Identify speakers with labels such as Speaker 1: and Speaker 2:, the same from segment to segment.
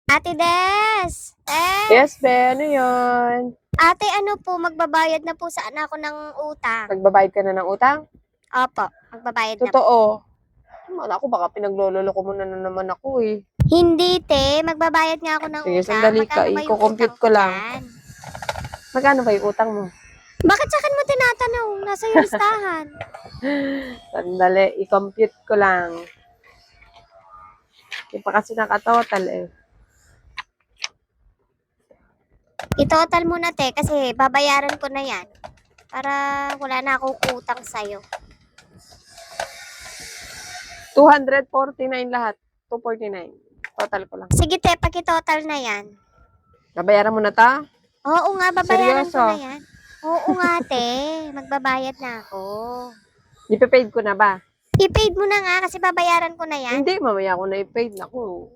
Speaker 1: Ate Des!
Speaker 2: Yes, be. Ano yun?
Speaker 1: Ate, ano po, magbabayad na po sana ako ng utang.
Speaker 2: Nagbabayad ka na ng utang?
Speaker 1: Opo, magbabayad na po.
Speaker 2: Totoo. Wala ako, baka pinagloloko mo na naman ako eh.
Speaker 1: Hindi, te. Magbabayad nga ako ng
Speaker 2: Sige,
Speaker 1: utang.
Speaker 2: sandali ka.
Speaker 1: Magkano ba yung
Speaker 2: I-compute
Speaker 1: utang
Speaker 2: ko lang.
Speaker 1: dyan?
Speaker 2: Magkano ba yung utang mo?
Speaker 1: Bakit sa akin mo tinatanong? Nasa yung listahan.
Speaker 2: Sandali, i-compute ko lang. Hindi pa kasi nakatotal eh.
Speaker 1: I-total mo na, te, kasi babayaran ko na yan. Para wala na akong utang sa'yo.
Speaker 2: 249 lahat. 249. Total ko lang.
Speaker 1: Sige, te, paki-total na yan.
Speaker 2: Babayaran mo na ta?
Speaker 1: Oo nga, babayaran
Speaker 2: Seryoso?
Speaker 1: ko na yan. Oo nga, te. Magbabayad na ako.
Speaker 2: Ipe-paid ko na ba?
Speaker 1: I-paid mo na nga kasi babayaran ko na yan.
Speaker 2: Hindi, mamaya ako na i-paid. Naku.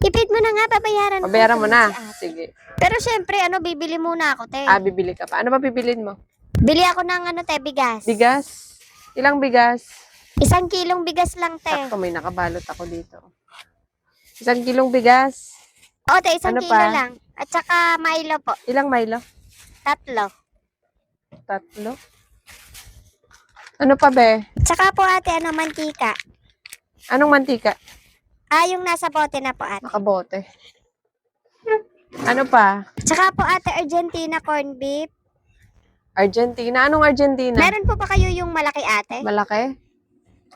Speaker 1: I-paid mo na nga, babayaran ko.
Speaker 2: Babayaran mo
Speaker 1: Tumig
Speaker 2: na.
Speaker 1: si ate.
Speaker 2: Sige.
Speaker 1: Pero syempre, bibili muna ako, te.
Speaker 2: Bibili ka pa. Ano ba bibilin mo?
Speaker 1: Bili ako ng bigas.
Speaker 2: Bigas? Ilang bigas?
Speaker 1: 1 kilong bigas lang, te.
Speaker 2: Sakto, may nakabalot ako dito. 1 kilong bigas?
Speaker 1: O, te, 1
Speaker 2: Ano
Speaker 1: kilo
Speaker 2: pa?
Speaker 1: lang. At saka Milo po.
Speaker 2: Ilang Milo?
Speaker 1: 3.
Speaker 2: 3? Ano pa, be?
Speaker 1: Tsaka po, ate, mantika.
Speaker 2: Anong mantika?
Speaker 1: Yung nasa bote na po, ate.
Speaker 2: Nakabote. Ano pa?
Speaker 1: Tsaka po, ate, Argentina corn beef.
Speaker 2: Argentina? Anong Argentina?
Speaker 1: Meron po pa kayo yung malaki, ate?
Speaker 2: Malaki?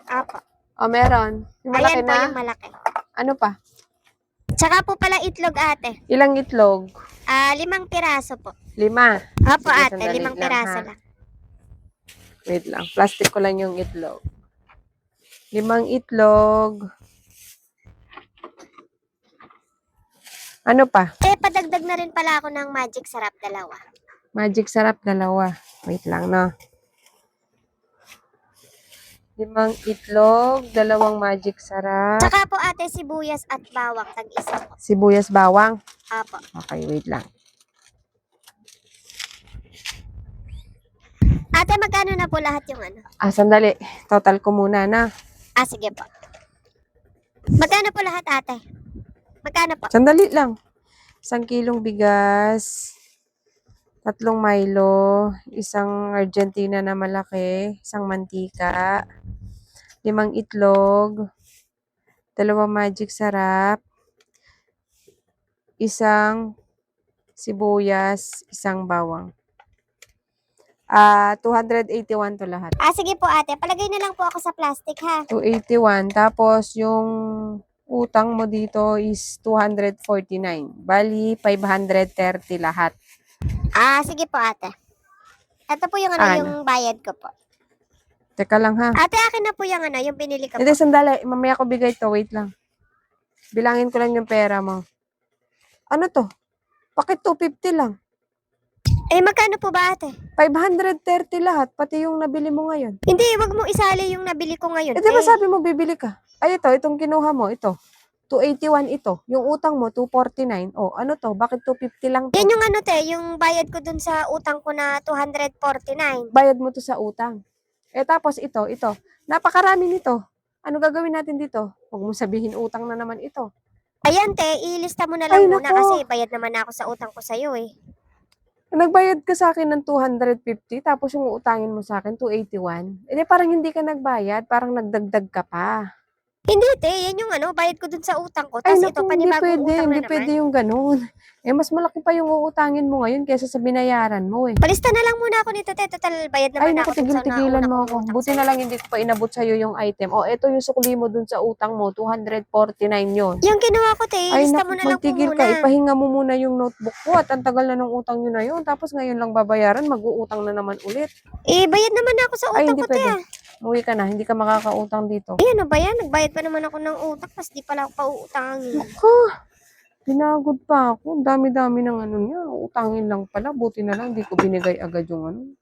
Speaker 1: Apo.
Speaker 2: O, meron. Yung malaki
Speaker 1: Ayan po
Speaker 2: na?
Speaker 1: yung malaki.
Speaker 2: Ano pa?
Speaker 1: Tsaka po pala itlog, ate.
Speaker 2: Ilang itlog?
Speaker 1: 5 piraso po.
Speaker 2: 5.
Speaker 1: Opo,
Speaker 2: Sige,
Speaker 1: ate,
Speaker 2: sandali
Speaker 1: 5
Speaker 2: lang,
Speaker 1: piraso
Speaker 2: ha?
Speaker 1: lang.
Speaker 2: Wait lang. Plastic ko lang yung itlog. 5 itlog. Ano pa?
Speaker 1: Padagdag na rin pala ako ng magic sarap 2.
Speaker 2: Magic sarap 2. Wait lang, no? 5 itlog, 2 magic sarap.
Speaker 1: Tsaka po, ate, sibuyas at bawang, tag-isa po.
Speaker 2: Sibuyas bawang.
Speaker 1: Apo.
Speaker 2: Okay, wait lang.
Speaker 1: Ate, magkano na po lahat yung
Speaker 2: Sandali. Total ko muna na.
Speaker 1: sige po. Magkano po lahat, ate? Magkano po?
Speaker 2: Sandali lang. 1 kilong bigas. 3 Milo. 1 Argentina na malaki. 1 mantika. 5 itlog. 2 magic sarap. 1 sibuyas. 1 bawang. 281 to lahat.
Speaker 1: Sige po, ate. Palagay na lang po ako sa plastic, ha?
Speaker 2: 281. Tapos, yung utang mo dito is 249. Bali, 530 lahat.
Speaker 1: Sige po, ate. Ito po yung yung bayad ko po.
Speaker 2: Teka lang, ha?
Speaker 1: Ate, akin na po yung yung binili ko po.
Speaker 2: Hindi, sandali. Mamaya ko bigay to. Wait lang. Bilangin ko lang yung pera mo. Ano to? Bakit 250 lang?
Speaker 1: Magkano po ba, ate?
Speaker 2: 530 lahat, pati yung nabili mo ngayon.
Speaker 1: Hindi, wag mo isali yung nabili ko ngayon.
Speaker 2: Di ba sabi mo bibili ka? Ay, itong kinuha mo, ito. 281 ito. Yung utang mo, 249. Ano to? Bakit 250 lang to?
Speaker 1: Yan yung yung bayad ko dun sa utang ko na 249.
Speaker 2: Bayad mo to sa utang. Tapos ito. Napakarami nito. Ano gagawin natin dito? Huwag mo sabihin utang na naman ito.
Speaker 1: Ayan, te, ilista mo na lang muna kasi bayad naman ako sa utang ko sa'yo eh.
Speaker 2: Nagbayad ka sa akin ng 250, tapos yung utangin mo sa akin, 281. Parang hindi ka nagbayad, parang nagdagdag ka pa.
Speaker 1: Hindi, te. Yan yung bayad ko dun sa utang ko. Tapos ito, panibagong utang na
Speaker 2: Hindi
Speaker 1: naman.
Speaker 2: pwede yung ganun. Mas malaki pa yung uutangin mo ngayon kaysa sa binayaran mo eh.
Speaker 1: Palista na lang muna ako nito, te. Total, bayad naman ako dun sa
Speaker 2: tigil-tigilan mo ako. Buti na lang hindi ko pa inabot sa'yo yung item. Ito yung sukli mo dun sa utang mo, 249 yun.
Speaker 1: Yung kinuha ko, te. Ilista mo na lang po
Speaker 2: magtigil
Speaker 1: muna.
Speaker 2: ka. Ipahinga mo muna yung notebook ko at ang tagal na ng utang nyo na yun. Tapos ngayon lang babayaran, mag-uutang na naman ulit.
Speaker 1: Bayad naman ako sa utang ko, te.
Speaker 2: Umuwi ka na, hindi ka makakautang dito.
Speaker 1: Ano ba yan? Nagbayad pa naman ako ng utang, tapos di pala ako pauutangin.
Speaker 2: Binagod pa ako. Dami-dami ng niya. Utangin lang pala. Buti na lang, di ko binigay agad yung